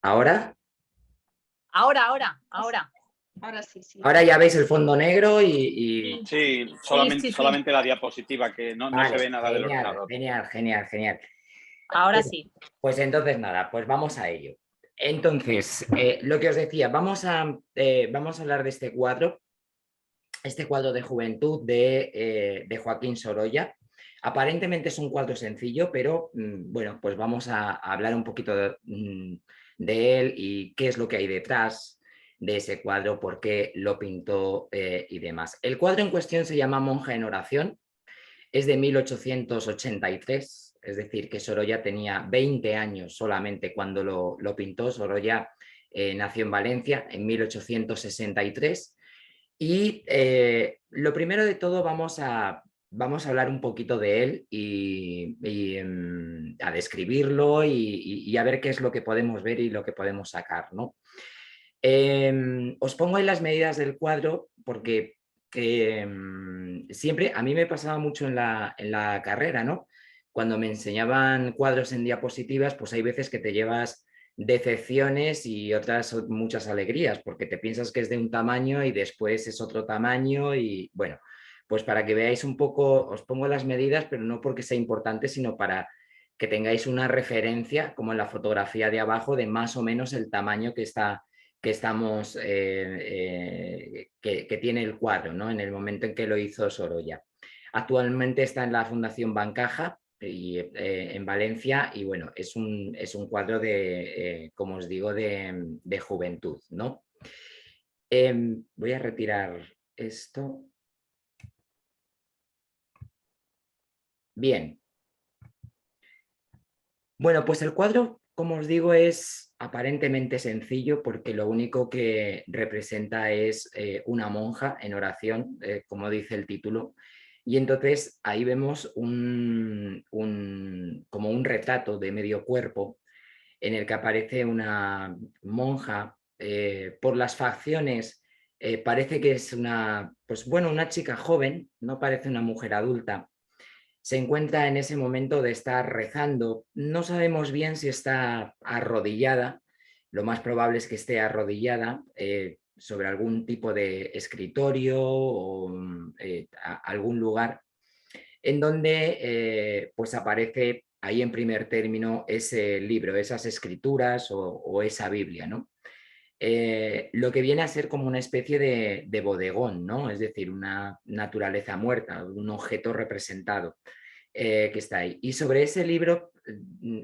¿Ahora? Ahora. Ahora sí, sí. Ahora ya veis el fondo negro y... Sí, Sí. solamente la diapositiva, que no Vale, se ve nada del genial, ordenador. genial. Ahora sí. Pues entonces nada, pues vamos a ello. Entonces, lo que os decía, vamos a hablar de este cuadro de juventud de Joaquín Sorolla. Aparentemente es un cuadro sencillo, pero bueno, pues vamos a hablar un poquito de él y qué es lo que hay detrás de ese cuadro, por qué lo pintó y demás. El cuadro en cuestión se llama Monja en oración, es de 1883, es decir, que Sorolla tenía 20 años solamente cuando lo pintó. Sorolla nació en Valencia en 1863 y lo primero de todo vamos a hablar un poquito de él y a describirlo y a ver qué es lo que podemos ver y lo que podemos sacar, ¿no? Os pongo ahí las medidas del cuadro porque siempre a mí me pasaba mucho en la carrera, ¿no? Cuando me enseñaban cuadros en diapositivas, pues hay veces que te llevas decepciones y otras muchas alegrías, porque te piensas que es de un tamaño y después es otro tamaño y bueno, pues para que veáis un poco, os pongo las medidas, pero no porque sea importante, sino para que tengáis una referencia, como en la fotografía de abajo, de más o menos el tamaño que tiene el cuadro, ¿no? En el momento en que lo hizo Sorolla. Actualmente está en la Fundación Bancaja en Valencia y bueno, es un cuadro de, como os digo, de juventud, ¿no? Voy a retirar esto. Bien. Bueno, pues el cuadro, como os digo, es aparentemente sencillo porque lo único que representa es una monja en oración, como dice el título, y entonces ahí vemos como un retrato de medio cuerpo en el que aparece una monja. Por las facciones parece que es pues bueno, una chica joven, no parece una mujer adulta. Se encuentra en ese momento de estar rezando. No sabemos bien si está arrodillada, lo más probable es que esté arrodillada sobre algún tipo de escritorio o algún lugar en donde pues aparece ahí en primer término ese libro, esas escrituras o esa Biblia, ¿no? Lo que viene a ser como una especie de bodegón, ¿no? Es decir, una naturaleza muerta, un objeto representado que está ahí. Y sobre ese libro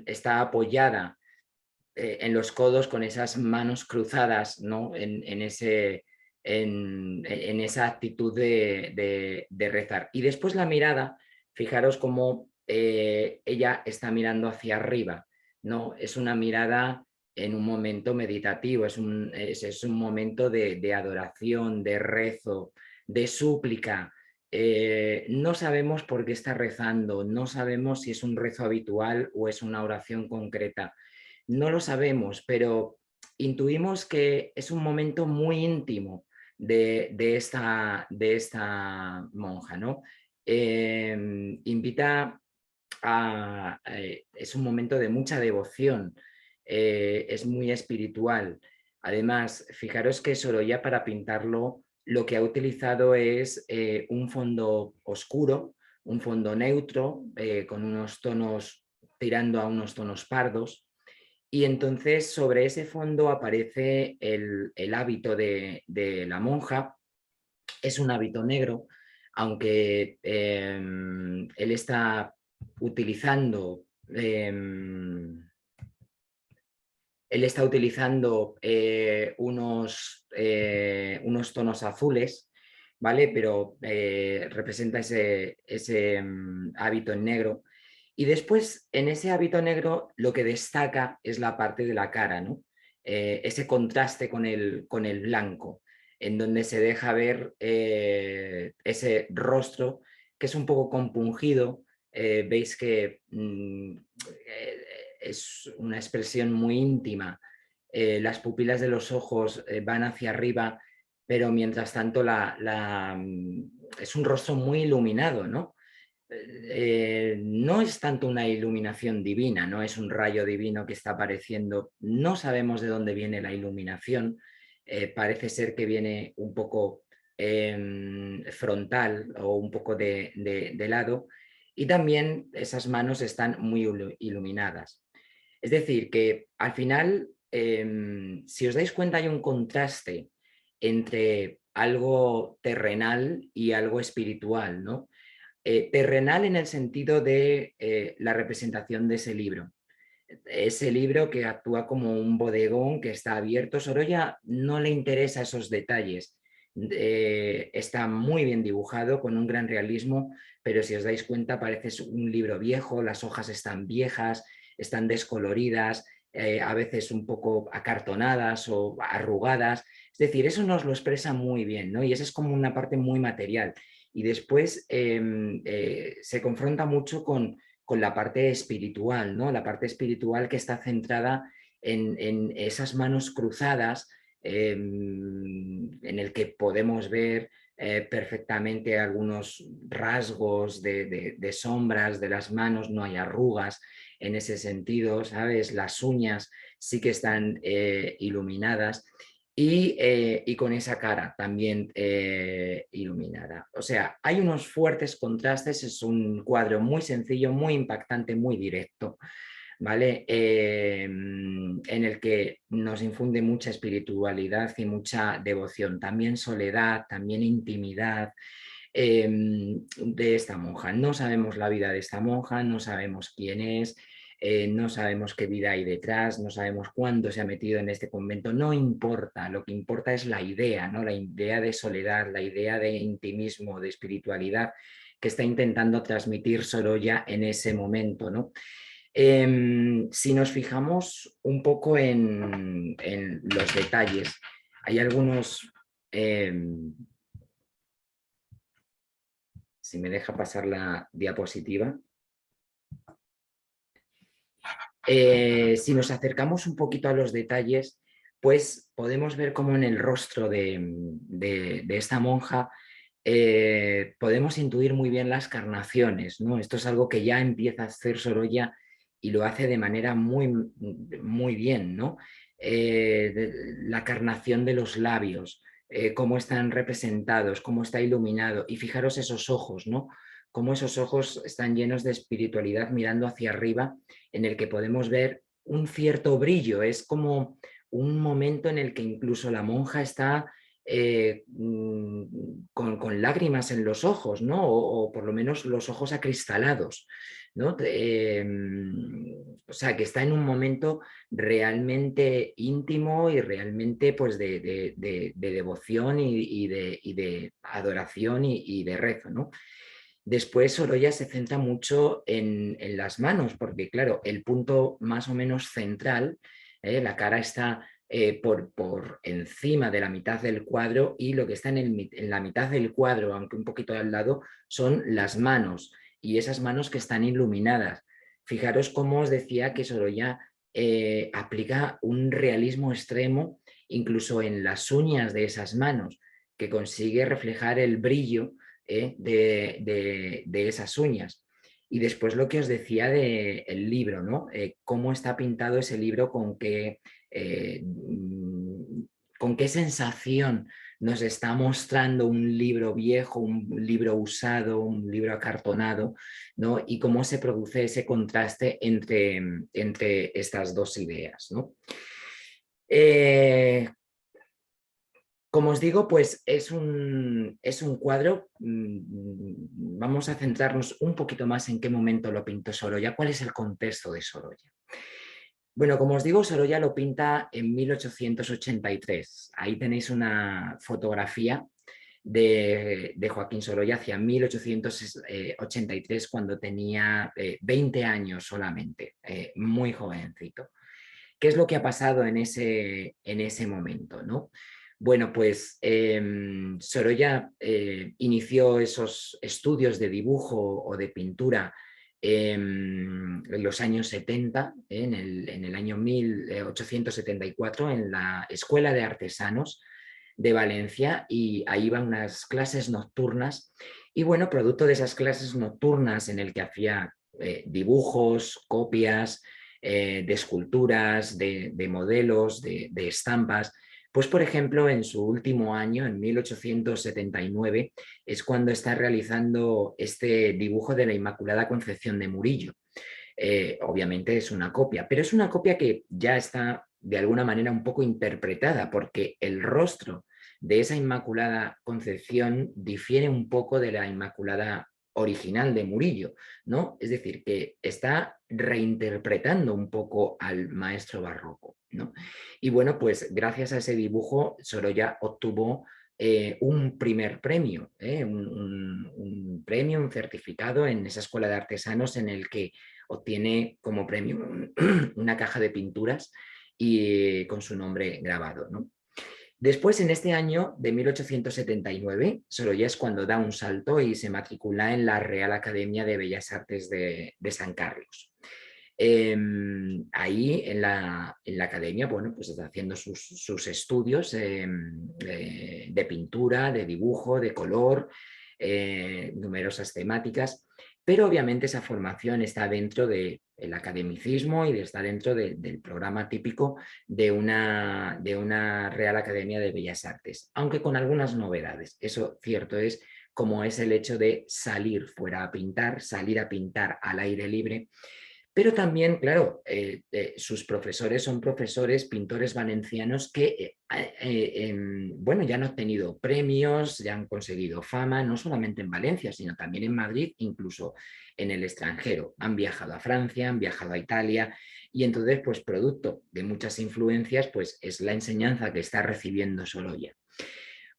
está apoyada en los codos con esas manos cruzadas, ¿no? En esa actitud de rezar. Y después la mirada, fijaros cómo ella está mirando hacia arriba, ¿no? Es una mirada en un momento meditativo, es un momento de adoración, de rezo, de súplica. No sabemos por qué está rezando, no sabemos si es un rezo habitual o es una oración concreta. No lo sabemos, pero intuimos que es un momento muy íntimo de esta monja, ¿no? Invita es un momento de mucha devoción, es muy espiritual. Además, fijaros que Sorolla para pintarlo lo que ha utilizado es un fondo oscuro, un fondo neutro, con unos tonos tirando a unos tonos pardos, y entonces sobre ese fondo aparece el hábito de la monja. Es un hábito negro, aunque él está utilizando, unos tonos azules, ¿vale? Pero representa ese hábito en negro. Y después, en ese hábito negro, lo que destaca es la parte de la cara, ¿no? Ese contraste con el blanco, en donde se deja ver ese rostro que es un poco compungido. Veis que es una expresión muy íntima. Las pupilas de los ojos van hacia arriba, pero mientras tanto es un rostro muy iluminado, ¿no? no es tanto una iluminación divina, no es un rayo divino que está apareciendo, no sabemos de dónde viene la iluminación, parece ser que viene un poco frontal o un poco de lado, y también esas manos están muy iluminadas. Es decir, que al final, si os dais cuenta, hay un contraste entre algo terrenal y algo espiritual, ¿no? Terrenal en el sentido de la representación de ese libro. Ese libro que actúa como un bodegón que está abierto. Sorolla no le interesa esos detalles. Está muy bien dibujado, con un gran realismo, pero si os dais cuenta parece un libro viejo, las hojas están viejas, están descoloridas, a veces un poco acartonadas o arrugadas. Es decir, eso nos lo expresa muy bien, ¿no? Y esa es como una parte muy material. Y después se confronta mucho con la parte espiritual, ¿no? La parte espiritual que está centrada en esas manos cruzadas, en el que podemos ver perfectamente algunos rasgos de sombras de las manos, no hay arrugas en ese sentido, ¿sabes? Las uñas sí que están iluminadas. Y con esa cara también iluminada. O sea, hay unos fuertes contrastes, es un cuadro muy sencillo, muy impactante, muy directo, ¿vale? En el que nos infunde mucha espiritualidad y mucha devoción, también soledad, también intimidad. De esta monja. No sabemos la vida de esta monja, no sabemos quién es, no sabemos qué vida hay detrás, no sabemos cuándo se ha metido en este convento, no importa, lo que importa es la idea, ¿no? La idea de soledad, la idea de intimismo, de espiritualidad que está intentando transmitir Sorolla en ese momento, ¿no? Si nos fijamos un poco en los detalles, hay algunos... si me deja pasar la diapositiva. Si nos acercamos un poquito a los detalles, pues podemos ver cómo en el rostro de esta monja podemos intuir muy bien las carnaciones, ¿no? Esto es algo que ya empieza a hacer Sorolla y lo hace de manera muy, muy bien, ¿no? La carnación de los labios, cómo están representados, cómo está iluminado, y fijaros esos ojos, ¿no? Cómo esos ojos están llenos de espiritualidad mirando hacia arriba, en el que podemos ver un cierto brillo, es como un momento en el que incluso la monja está con lágrimas en los ojos, ¿no? O por lo menos los ojos acristalados, ¿no? O sea, que está en un momento realmente íntimo y realmente pues de devoción y de adoración y de rezo, ¿no? Después Sorolla se centra mucho en las manos, porque claro, el punto más o menos central, la cara está por encima de la mitad del cuadro, y lo que está en la mitad del cuadro, aunque un poquito al lado, son las manos, y esas manos que están iluminadas. Fijaros cómo os decía que Sorolla aplica un realismo extremo incluso en las uñas de esas manos, que consigue reflejar el brillo de esas uñas. Y después lo que os decía del libro, ¿no? Cómo está pintado ese libro, con qué sensación nos está mostrando un libro viejo, un libro usado, un libro acartonado, ¿no? Y cómo se produce ese contraste entre estas dos ideas, ¿no? Como os digo, pues es un cuadro, vamos a centrarnos un poquito más en qué momento lo pintó Sorolla, cuál es el contexto de Sorolla. Bueno, como os digo, Sorolla lo pinta en 1883. Ahí tenéis una fotografía de Joaquín Sorolla hacia 1883, cuando tenía 20 años solamente, muy jovencito. ¿Qué es lo que ha pasado en ese momento, ¿no? Bueno, pues Sorolla inició esos estudios de dibujo o de pintura en los años 70, en el año 1874, en la Escuela de Artesanos de Valencia, y ahí iban unas clases nocturnas y bueno, producto de esas clases nocturnas en el que hacía dibujos, copias, de esculturas, de modelos, de estampas. Pues, por ejemplo, en su último año, en 1879, es cuando está realizando este dibujo de la Inmaculada Concepción de Murillo. Obviamente es una copia, pero es una copia que ya está de alguna manera un poco interpretada, porque el rostro de esa Inmaculada Concepción difiere un poco de la Inmaculada original de Murillo, ¿no? Es decir, que está reinterpretando un poco al maestro barroco, ¿no? Y bueno, pues gracias a ese dibujo, Sorolla obtuvo un primer premio, un premio, un certificado en esa escuela de artesanos en el que obtiene como premio una caja de pinturas y con su nombre grabado, ¿no? Después, en este año de 1879, Sorolla es cuando da un salto y se matricula en la Real Academia de Bellas Artes de San Carlos. Ahí en la academia, bueno, pues está haciendo sus estudios de pintura, de dibujo, de color, numerosas temáticas, pero obviamente esa formación está dentro del academicismo y está dentro del programa típico de una Real Academia de Bellas Artes, aunque con algunas novedades. Eso cierto es, como es el hecho de salir fuera a pintar, salir a pintar al aire libre, pero también, claro, sus profesores son profesores, pintores valencianos que, bueno, ya han obtenido premios, ya han conseguido fama, no solamente en Valencia, sino también en Madrid, incluso en el extranjero. Han viajado a Francia, han viajado a Italia, y entonces, pues, producto de muchas influencias, pues es la enseñanza que está recibiendo Sorolla.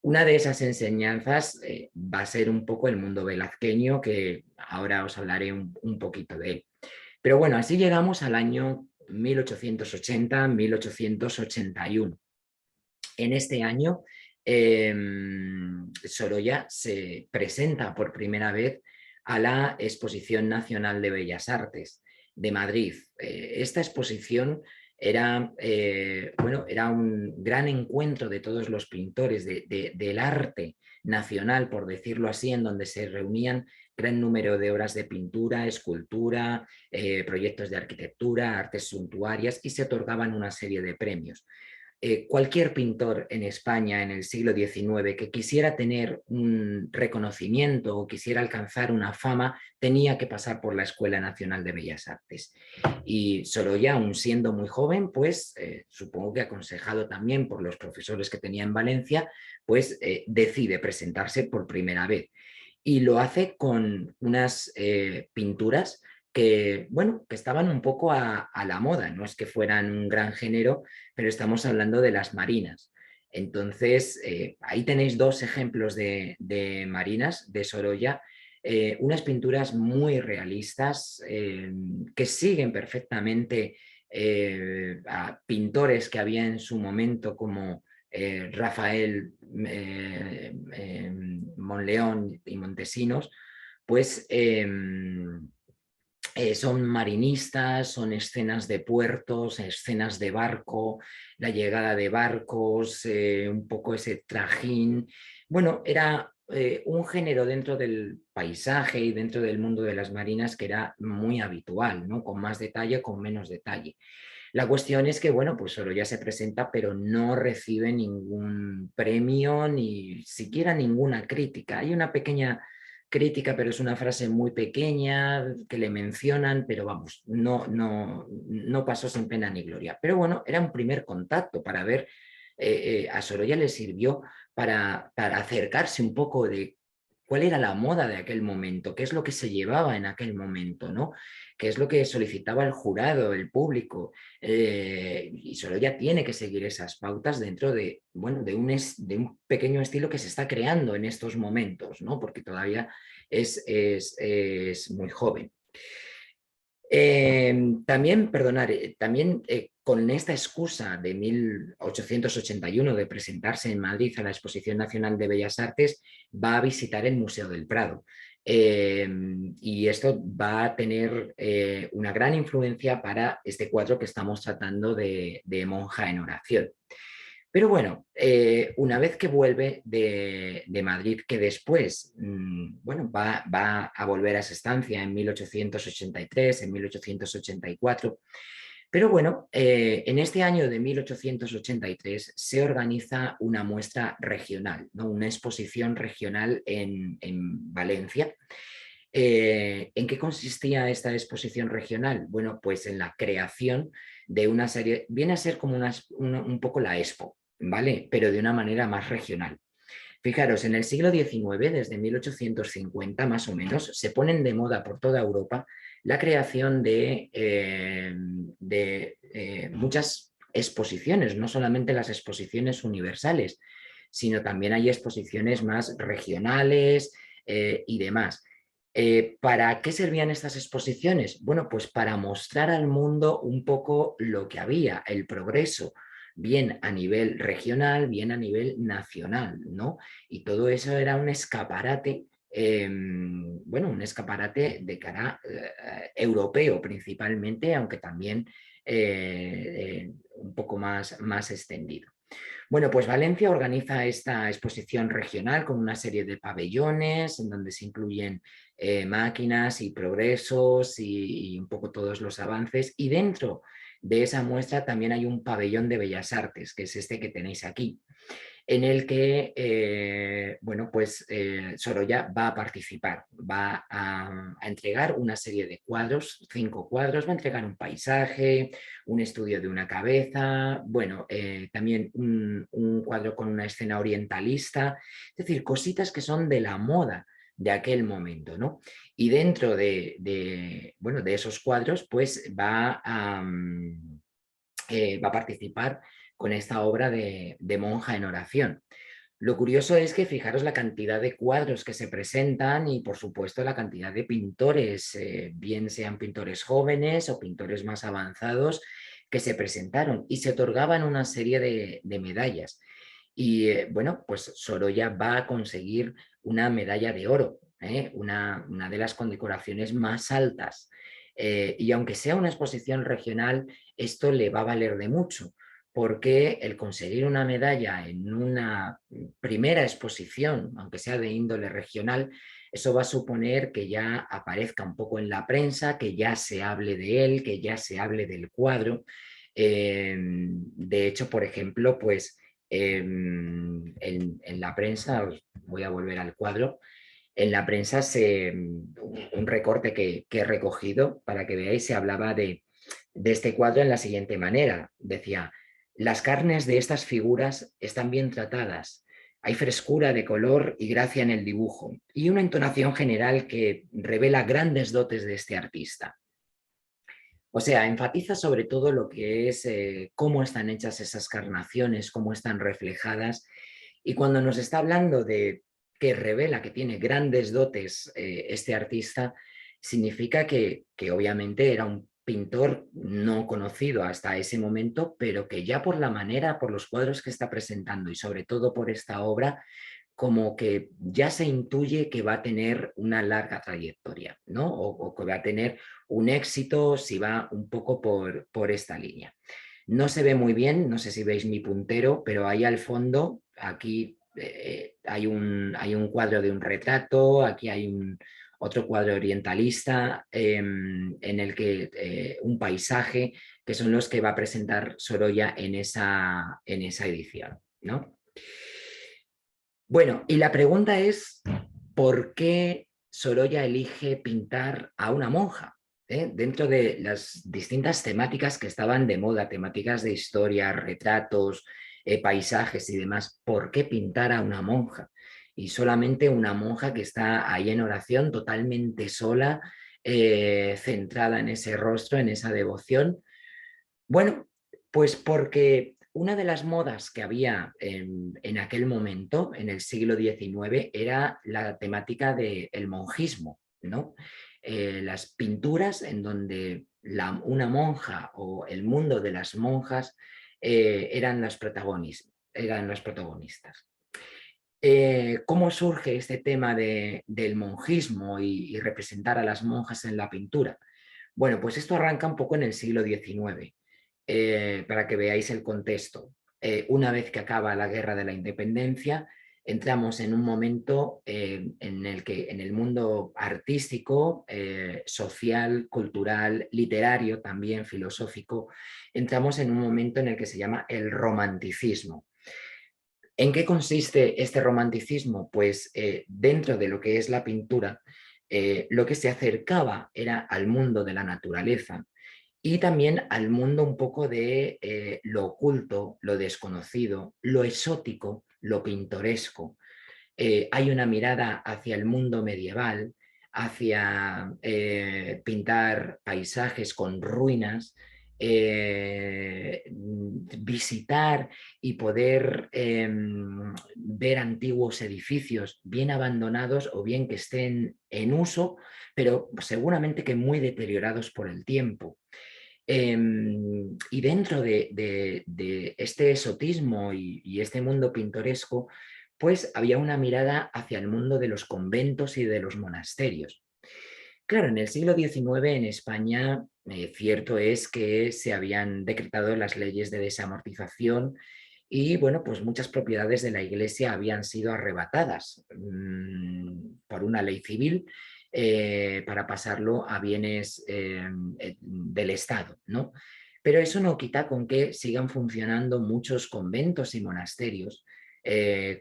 Una de esas enseñanzas va a ser un poco el mundo velazqueño, que ahora os hablaré un poquito de él. Pero bueno, así llegamos al año 1880-1881. En este año, Sorolla se presenta por primera vez a la Exposición Nacional de Bellas Artes de Madrid. Esta exposición era, bueno, era un gran encuentro de todos los pintores del arte nacional, por decirlo así, en donde se reunían gran número de obras de pintura, escultura, proyectos de arquitectura, artes suntuarias, y se otorgaban una serie de premios. Cualquier pintor en España en el siglo XIX que quisiera tener un reconocimiento o quisiera alcanzar una fama tenía que pasar por la Escuela Nacional de Bellas Artes. Y Sorolla, aún siendo muy joven, pues supongo que aconsejado también por los profesores que tenía en Valencia, pues decide presentarse por primera vez. Y lo hace con unas pinturas que, bueno, que estaban un poco a la moda, no es que fueran un gran género, pero estamos hablando de las marinas. Entonces, ahí tenéis dos ejemplos de marinas de Sorolla, unas pinturas muy realistas que siguen perfectamente a pintores que había en su momento como Rafael Monleón y Montesinos, pues son marinistas, son escenas de puertos, escenas de barco, la llegada de barcos, un poco ese trajín. Bueno, era un género dentro del paisaje y dentro del mundo de las marinas que era muy habitual, ¿no? Con más detalle, con menos detalle. La cuestión es que, bueno, pues Sorolla se presenta, pero no recibe ningún premio ni siquiera ninguna crítica. Hay una pequeña crítica, pero es una frase muy pequeña que le mencionan, pero vamos, no pasó sin pena ni gloria. Pero bueno, era un primer contacto para ver, a Sorolla le sirvió para acercarse un poco de cuál era la moda de aquel momento, qué es lo que se llevaba en aquel momento, ¿no? Qué es lo que solicitaba el jurado, el público, y Sorolla tiene que seguir esas pautas dentro de, bueno, de un pequeño estilo que se está creando en estos momentos, ¿no? Porque todavía es muy joven. También, perdonar, también con esta excusa de 1881 de presentarse en Madrid a la Exposición Nacional de Bellas Artes, va a visitar el Museo del Prado. Y esto va a tener una gran influencia para este cuadro que estamos tratando de Monja en oración. Pero bueno, una vez que vuelve de Madrid, que después bueno, va a volver a esa estancia en 1883, en 1884, pero bueno, en este año de 1883 se organiza una muestra regional, ¿no? Una exposición regional en Valencia. ¿En qué consistía esta exposición regional? Bueno, pues en la creación de una serie, viene a ser como un poco la Expo, ¿vale? Pero de una manera más regional. Fijaros, en el siglo XIX, desde 1850 más o menos, se ponen de moda por toda Europa la creación de muchas exposiciones, no solamente las exposiciones universales, sino también hay exposiciones más regionales y demás. ¿Para qué servían estas exposiciones? Bueno, pues para mostrar al mundo un poco lo que había, el progreso, bien a nivel regional, bien a nivel nacional, ¿no? Y todo eso era un escaparate, bueno, un escaparate de cara europeo principalmente, aunque también un poco más extendido. Bueno, pues Valencia organiza esta exposición regional con una serie de pabellones en donde se incluyen máquinas y progresos y un poco todos los avances. Y dentro de esa muestra también hay un pabellón de Bellas Artes, que es este que tenéis aquí, en el que, bueno, pues Sorolla va a participar, va a entregar una serie de cuadros, 5 cuadros, va a entregar un paisaje, un estudio de una cabeza, bueno, también un cuadro con una escena orientalista, es decir, cositas que son de la moda de aquel momento, ¿no? Y dentro bueno, de esos cuadros, pues va a participar con esta obra de Monja en oración. Lo curioso es que fijaros la cantidad de cuadros que se presentan y por supuesto la cantidad de pintores, bien sean pintores jóvenes o pintores más avanzados que se presentaron y se otorgaban una serie de medallas. Y bueno, pues Sorolla va a conseguir una medalla de oro, una de las condecoraciones más altas. Y aunque sea una exposición regional, esto le va a valer de mucho, porque el conseguir una medalla en una primera exposición, aunque sea de índole regional, eso va a suponer que ya aparezca un poco en la prensa, que ya se hable de él, que ya se hable del cuadro. De hecho, por ejemplo, pues en la prensa, os voy a volver al cuadro, en la prensa un recorte que he recogido para que veáis, se hablaba de este cuadro en la siguiente manera. Decía, las carnes de estas figuras están bien tratadas, hay frescura de color y gracia en el dibujo y una entonación general que revela grandes dotes de este artista. O sea, enfatiza sobre todo lo que es cómo están hechas esas carnaciones, cómo están reflejadas. Y cuando nos está hablando de que revela que tiene grandes dotes este artista, significa que obviamente era un pintor no conocido hasta ese momento, pero que ya por la manera, por los cuadros que está presentando y sobre todo por esta obra, como que ya se intuye que va a tener una larga trayectoria, ¿no? O que va a tener un éxito si va un poco por esta línea. No se ve muy bien, no sé si veis mi puntero, pero ahí al fondo, aquí hay un cuadro de un retrato, aquí hay otro cuadro orientalista en el que un paisaje, que son los que va a presentar Sorolla en esa edición, ¿no? Bueno, y la pregunta es, ¿por qué Sorolla elige pintar a una monja? Dentro de las distintas temáticas que estaban de moda, temáticas de historia, retratos, paisajes y demás, ¿por qué pintar a una monja? Y solamente una monja que está ahí en oración, totalmente sola, centrada en ese rostro, en esa devoción. Bueno, pues porque una de las modas que había en aquel momento, en el siglo XIX, era la temática del monjismo, ¿no? Las pinturas en donde una monja o el mundo de las monjas eran los protagonistas. ¿Cómo surge este tema del monjismo y representar a las monjas en la pintura? Bueno, pues esto arranca un poco en el siglo XIX, para que veáis el contexto. una vez que acaba la Guerra de la Independencia, entramos en un momento en el que en el mundo artístico, social, cultural, literario, también filosófico, entramos en un momento en el que se llama el romanticismo. ¿En qué consiste este romanticismo? Pues dentro de lo que es la pintura, lo que se acercaba era al mundo de la naturaleza y también al mundo un poco de lo oculto, lo desconocido, lo exótico, lo pintoresco. Hay una mirada hacia el mundo medieval, hacia pintar paisajes con ruinas, visitar y poder ver antiguos edificios bien abandonados o bien que estén en uso, pero seguramente que muy deteriorados por el tiempo. Y dentro de este exotismo y este mundo pintoresco, pues había una mirada hacia el mundo de los conventos y de los monasterios. Claro, en el siglo XIX en España, cierto es que se habían decretado las leyes de desamortización y, bueno, pues muchas propiedades de la iglesia habían sido arrebatadas por una ley civil para pasarlo a bienes del Estado, ¿no? Pero eso no quita con que sigan funcionando muchos conventos y monasterios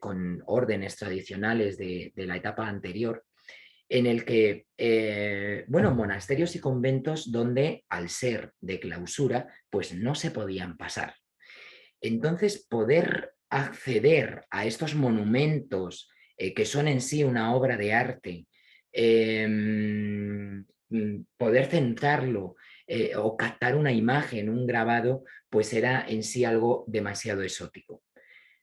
con órdenes tradicionales de la etapa anterior en el que, bueno, monasterios y conventos donde al ser de clausura, pues no se podían pasar. Entonces, poder acceder a estos monumentos que son en sí una obra de arte, poder centrarlo o captar una imagen, un grabado, pues era en sí algo demasiado exótico.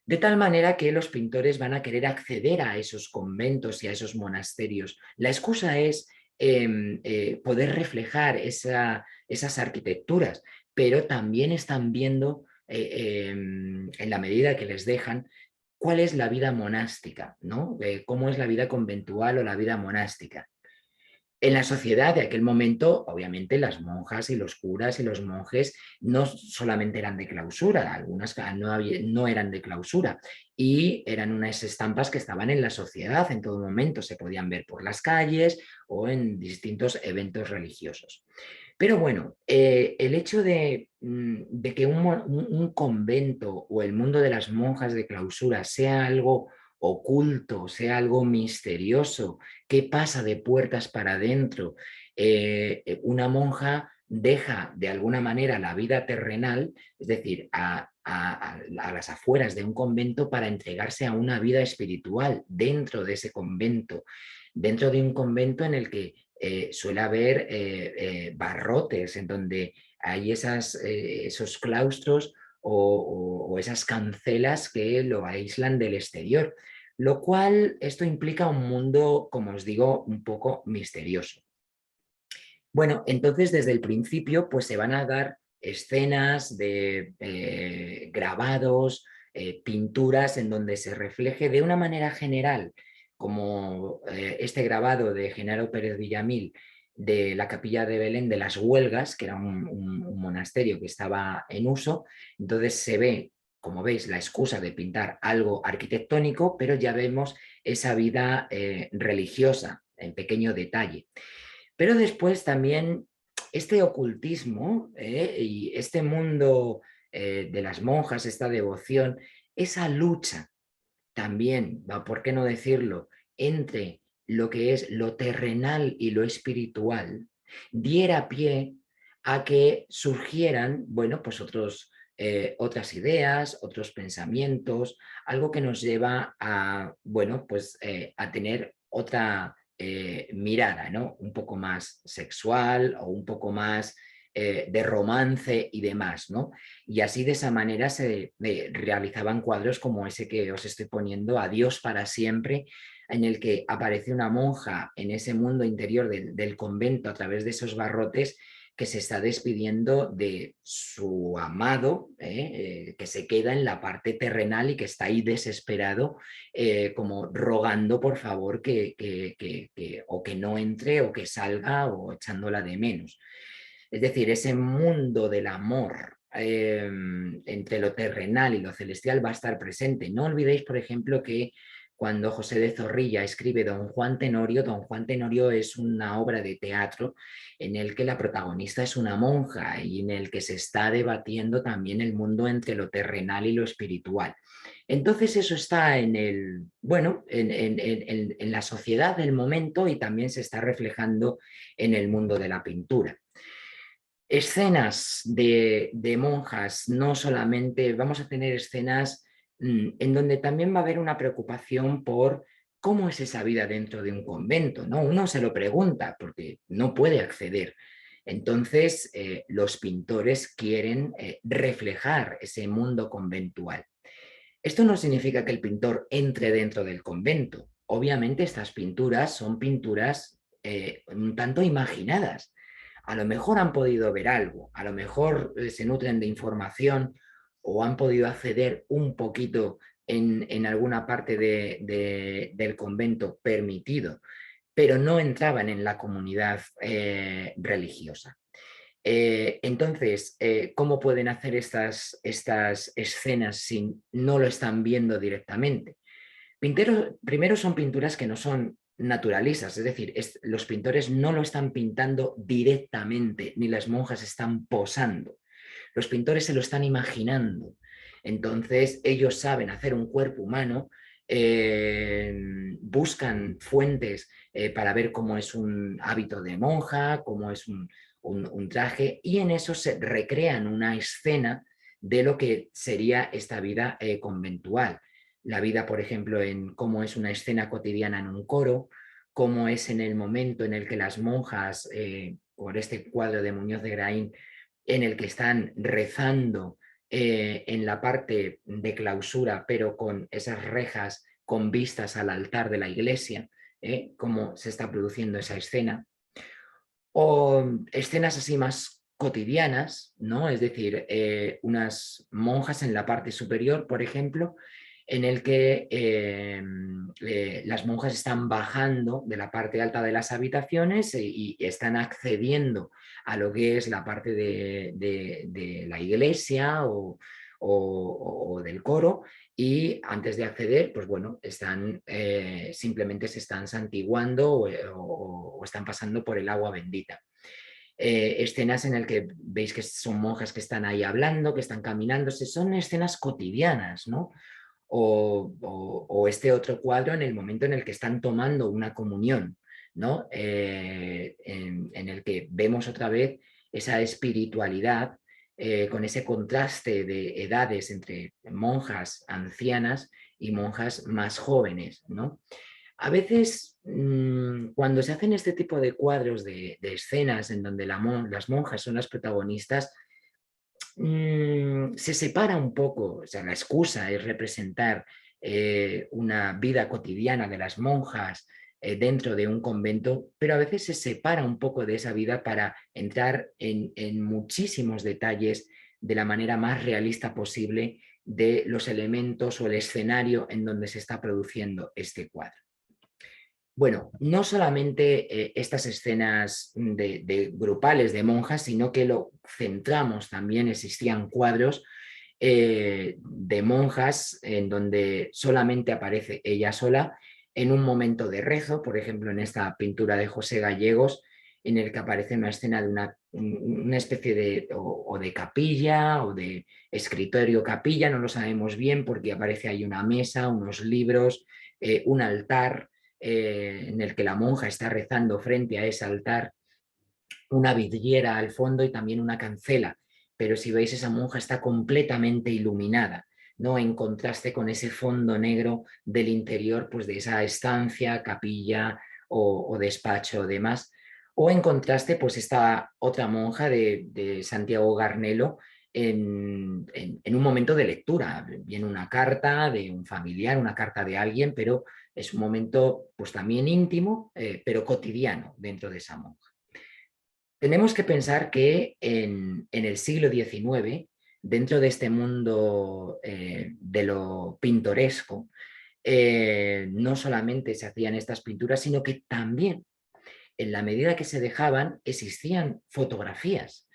De tal manera que los pintores van a querer acceder a esos conventos y a esos monasterios. La excusa es poder reflejar esas arquitecturas, pero también están viendo, en la medida que les dejan, cuál es la vida monástica, ¿no? Cómo es la vida conventual o la vida monástica. En la sociedad de aquel momento, obviamente, las monjas y los curas y los monjes no solamente eran de clausura, algunas no eran de clausura y eran unas estampas que estaban en la sociedad en todo momento, se podían ver por las calles o en distintos eventos religiosos. Pero bueno, el hecho de que un convento o el mundo de las monjas de clausura sea algo oculto, sea algo misterioso, qué pasa de puertas para adentro. Una monja deja de alguna manera la vida terrenal, es decir, a las afueras de un convento para entregarse a una vida espiritual dentro de ese convento, dentro de un convento en el que suele haber barrotes, en donde hay esos claustros o esas cancelas que lo aíslan del exterior. Lo cual, esto implica un mundo, como os digo, un poco misterioso. Bueno, entonces desde el principio pues se van a dar escenas de grabados, pinturas en donde se refleje de una manera general, como este grabado de Genaro Pérez Villamil de la capilla de Belén de las Huelgas, que era un monasterio que estaba en uso. Entonces se ve, como veis, la excusa de pintar algo arquitectónico, pero ya vemos esa vida religiosa en pequeño detalle. Pero después también este ocultismo y este mundo de las monjas, esta devoción, esa lucha también, ¿por qué no decirlo?, entre lo que es lo terrenal y lo espiritual, diera pie a que surgieran, bueno, pues otras ideas, otros pensamientos, algo que nos lleva a, bueno, pues a tener otra mirada, ¿no? Un poco más sexual o un poco más de romance y demás, ¿no? Y así de esa manera se realizaban cuadros como ese que os estoy poniendo, Adiós para siempre, en el que aparece una monja en ese mundo interior del convento a través de esos barrotes que se está despidiendo de su amado, que se queda en la parte terrenal y que está ahí desesperado, como rogando por favor o que no entre o que salga o echándola de menos. Es decir, ese mundo del amor entre lo terrenal y lo celestial va a estar presente. No olvidéis, por ejemplo, que cuando José de Zorrilla escribe Don Juan Tenorio es una obra de teatro en el que la protagonista es una monja y en el que se está debatiendo también el mundo entre lo terrenal y lo espiritual. Entonces eso está en el, bueno, en la sociedad del momento y también se está reflejando en el mundo de la pintura. Escenas de monjas, no solamente, vamos a tener escenas en donde también va a haber una preocupación por cómo es esa vida dentro de un convento, ¿no? Uno se lo pregunta porque no puede acceder. Entonces, los pintores quieren reflejar ese mundo conventual. Esto no significa que el pintor entre dentro del convento. Obviamente estas pinturas son pinturas un tanto imaginadas. A lo mejor han podido ver algo, a lo mejor se nutren de información o han podido acceder un poquito en alguna parte del convento permitido, pero no entraban en la comunidad religiosa. Entonces, ¿cómo pueden hacer estas escenas si no lo están viendo directamente? Primero son pinturas que no son naturalistas, es decir, los pintores no lo están pintando directamente, ni las monjas están posando. Los pintores se lo están imaginando. Entonces, ellos saben hacer un cuerpo humano, buscan fuentes para ver cómo es un hábito de monja, cómo es un traje, y en eso se recrean una escena de lo que sería esta vida conventual. La vida, por ejemplo, en cómo es una escena cotidiana en un coro, cómo es en el momento en el que las monjas, por este cuadro de Muñoz de Graín, en el que están rezando en la parte de clausura, pero con esas rejas con vistas al altar de la iglesia, cómo se está produciendo esa escena. O escenas así más cotidianas, ¿no? Es decir, unas monjas en la parte superior, por ejemplo, en el que las monjas están bajando de la parte alta de las habitaciones y están accediendo a lo que es la parte de la iglesia o del coro, y antes de acceder, pues bueno, están, simplemente se están santiguando o están pasando por el agua bendita. Escenas en las que veis que son monjas que están ahí hablando, que están caminándose, son escenas cotidianas, ¿no? O este otro cuadro en el momento en el que están tomando una comunión, ¿no? En el que vemos otra vez esa espiritualidad con ese contraste de edades entre monjas ancianas y monjas más jóvenes, ¿no? A veces, cuando se hacen este tipo de cuadros de escenas en donde las monjas son las protagonistas, se separa un poco, o sea, la excusa es representar una vida cotidiana de las monjas dentro de un convento, pero a veces se separa un poco de esa vida para entrar en muchísimos detalles de la manera más realista posible de los elementos o el escenario en donde se está produciendo este cuadro. Bueno, no solamente estas escenas de grupales de monjas, sino que lo centramos también, existían cuadros de monjas en donde solamente aparece ella sola en un momento de rezo, por ejemplo, en esta pintura de José Gallegos, en el que aparece una escena de una especie de, o de capilla o de escritorio capilla, no lo sabemos bien porque aparece ahí una mesa, unos libros, un altar en el que la monja está rezando frente a ese altar, una vidriera al fondo y también una cancela, pero si veis esa monja está completamente iluminada, ¿no? En contraste con ese fondo negro del interior, pues de esa estancia, capilla o despacho o demás. O en contraste, pues esta otra monja de Santiago Garnelo en un momento de lectura. Viene una carta de un familiar, una carta de alguien, pero es un momento pues también íntimo, pero cotidiano dentro de esa monja. Tenemos que pensar que en el siglo XIX, dentro de este mundo de lo pintoresco, no solamente se hacían estas pinturas, sino que también, en la medida que se dejaban, existían fotografías,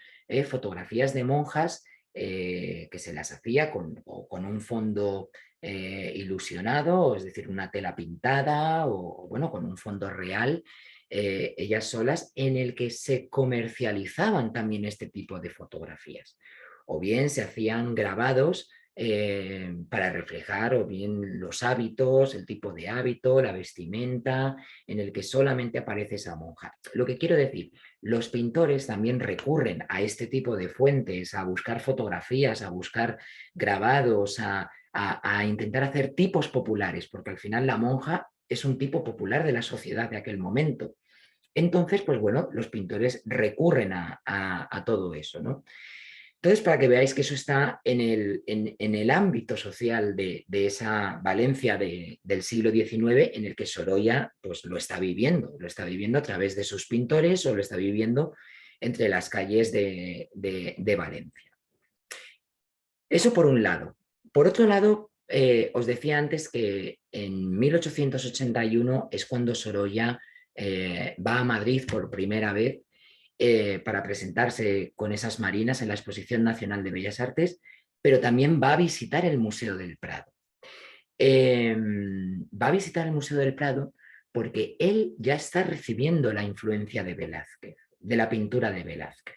fotografías de monjas que se las hacía con un fondo ilusionado, es decir, una tela pintada o bueno, con un fondo real, ellas solas, en el que se comercializaban también este tipo de fotografías. O bien se hacían grabados para reflejar o bien los hábitos, el tipo de hábito, la vestimenta, en el que solamente aparece esa monja. Lo que quiero decir, los pintores también recurren a este tipo de fuentes, a buscar fotografías, a buscar grabados, a intentar hacer tipos populares, porque al final la monja es un tipo popular de la sociedad de aquel momento. Entonces, pues bueno, los pintores recurren a todo eso, ¿no? Entonces, para que veáis que eso está en el ámbito social de esa Valencia del siglo XIX, en el que Sorolla pues, lo está viviendo a través de sus pintores o lo está viviendo entre las calles de Valencia. Eso por un lado. Por otro lado, os decía antes que en 1881 es cuando Sorolla va a Madrid por primera vez para presentarse con esas marinas en la Exposición Nacional de Bellas Artes, pero también va a visitar el Museo del Prado. Va a visitar el Museo del Prado porque él ya está recibiendo la influencia de Velázquez, de la pintura de Velázquez.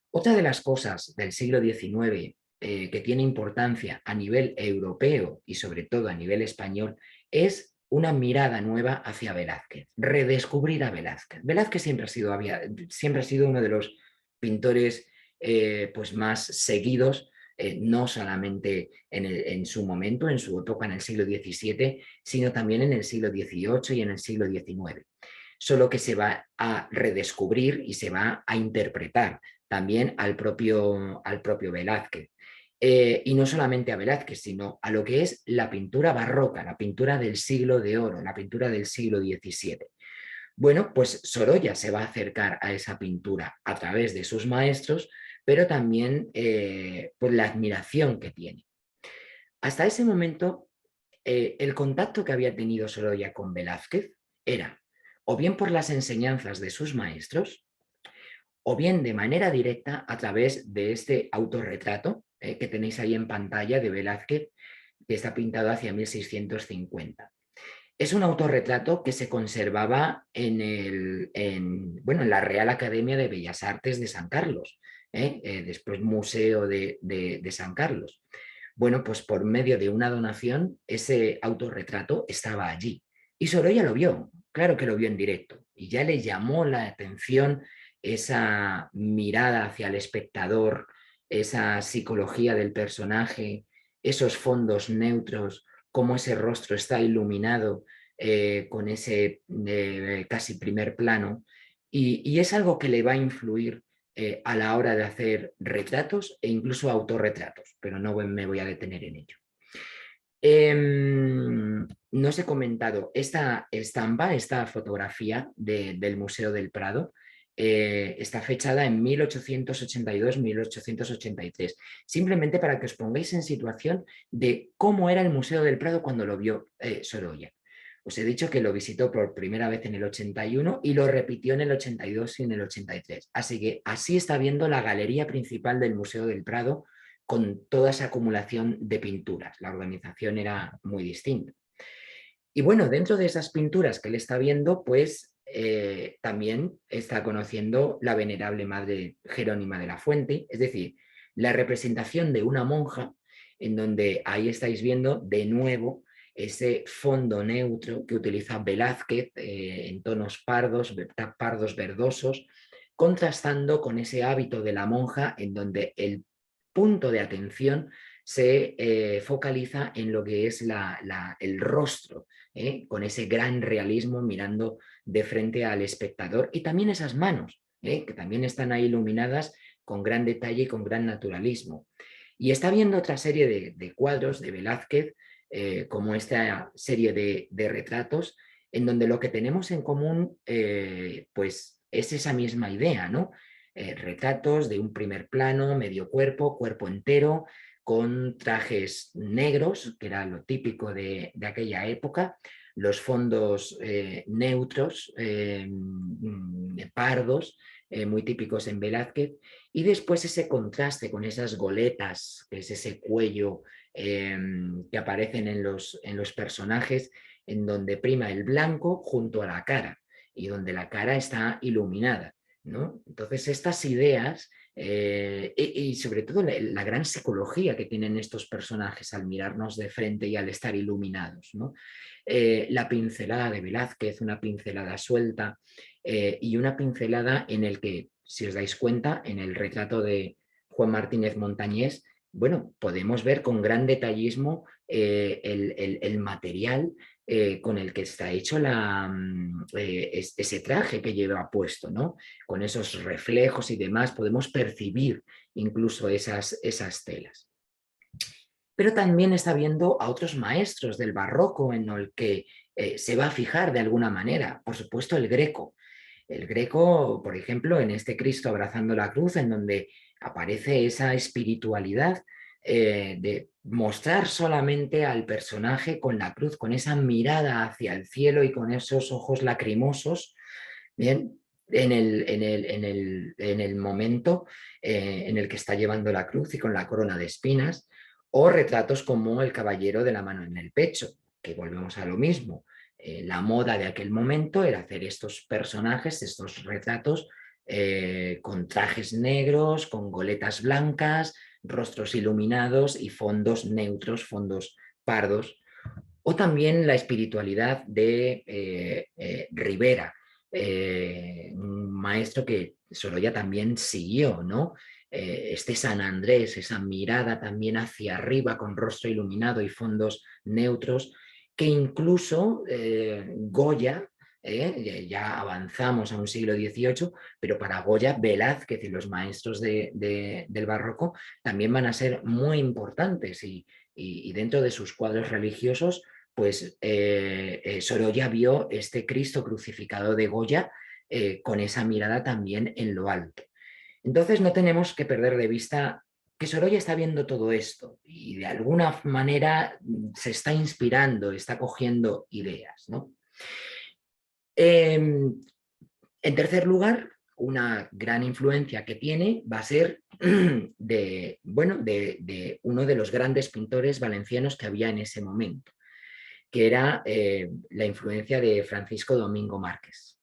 Otra de las cosas del siglo XIX que tiene importancia a nivel europeo y sobre todo a nivel español es una mirada nueva hacia Velázquez, redescubrir a Velázquez. Velázquez siempre ha sido uno de los pintores pues más seguidos, no solamente en su momento, en su época en el siglo XVII, sino también en el siglo XVIII y en el siglo XIX. Solo que se va a redescubrir y se va a interpretar también al propio Velázquez. Y no solamente a Velázquez, sino a lo que es la pintura barroca, la pintura del siglo de oro, la pintura del siglo XVII. Bueno, pues Sorolla se va a acercar a esa pintura a través de sus maestros, pero también por la admiración que tiene. Hasta ese momento, el contacto que había tenido Sorolla con Velázquez era o bien por las enseñanzas de sus maestros, o bien de manera directa a través de este autorretrato que tenéis ahí en pantalla de Velázquez, que está pintado hacia 1650. Es un autorretrato que se conservaba bueno, en la Real Academia de Bellas Artes de San Carlos, después Museo de San Carlos. Bueno, pues por medio de una donación, ese autorretrato estaba allí. Y Sorolla lo vio, claro que lo vio en directo, y ya le llamó la atención esa mirada hacia el espectador, esa psicología del personaje, esos fondos neutros, cómo ese rostro está iluminado con ese casi primer plano, y es algo que le va a influir a la hora de hacer retratos e incluso autorretratos, pero no me voy a detener en ello. No os he comentado, esta estampa, esta fotografía del Museo del Prado, está fechada en 1882-1883, simplemente para que os pongáis en situación de cómo era el Museo del Prado cuando lo vio Sorolla. Os he dicho que lo visitó por primera vez en el 81 y lo repitió en el 82 y en el 83. Así que así está viendo la galería principal del Museo del Prado con toda esa acumulación de pinturas. La organización era muy distinta. Y bueno, dentro de esas pinturas que él está viendo, pues también está conociendo la venerable Madre Jerónima de la Fuente, es decir, la representación de una monja en donde ahí estáis viendo de nuevo ese fondo neutro que utiliza Velázquez en tonos pardos verdosos, contrastando con ese hábito de la monja en donde el punto de atención se focaliza en lo que es el rostro, con ese gran realismo mirando de frente al espectador, y también esas manos, que también están ahí iluminadas con gran detalle y con gran naturalismo. Y está viendo otra serie de cuadros de Velázquez, como esta serie de retratos, en donde lo que tenemos en común pues es esa misma idea, ¿no? Retratos de un primer plano, medio cuerpo, cuerpo entero, con trajes negros, que era lo típico de aquella época, los fondos neutros, pardos, muy típicos en Velázquez, Y después ese contraste con esas goletas, que es ese cuello que aparecen en los personajes, en donde prima el blanco junto a la cara y donde la cara está iluminada, ¿no? Entonces estas ideas y sobre todo la gran psicología que tienen estos personajes al mirarnos de frente y al estar iluminados, ¿no? La pincelada de Velázquez, una pincelada suelta y una pincelada en el que, si os dais cuenta, en el retrato de Juan Martínez Montañés, bueno, podemos ver con gran detallismo el material con el que está hecho ese traje que lleva puesto, ¿no? Con esos reflejos y demás, podemos percibir incluso esas telas. Pero también está viendo a otros maestros del barroco en el que se va a fijar de alguna manera, por supuesto el Greco. El Greco, por ejemplo, en este Cristo abrazando la cruz, en donde aparece esa espiritualidad de mostrar solamente al personaje con la cruz, con esa mirada hacia el cielo y con esos ojos lacrimosos, bien, en el momento en el que está llevando la cruz y con la corona de espinas, o retratos como el caballero de la mano en el pecho, que volvemos a lo mismo. La moda de aquel momento era hacer estos personajes, estos retratos con trajes negros, con goletas blancas, rostros iluminados y fondos neutros, fondos pardos. O también la espiritualidad de Rivera, un maestro que Sorolla también siguió, ¿no? Este San Andrés, esa mirada también hacia arriba con rostro iluminado y fondos neutros, que incluso Goya, ya avanzamos a un siglo XVIII, pero para Goya, Velázquez y los maestros del barroco también van a ser muy importantes y dentro de sus cuadros religiosos pues Sorolla vio este Cristo crucificado de Goya con esa mirada también en lo alto. Entonces no tenemos que perder de vista que Sorolla está viendo todo esto y de alguna manera se está inspirando, está cogiendo ideas, ¿no? En tercer lugar, una gran influencia que tiene va a ser de uno de los grandes pintores valencianos que había en ese momento, que era la influencia de Francisco Domingo Márquez.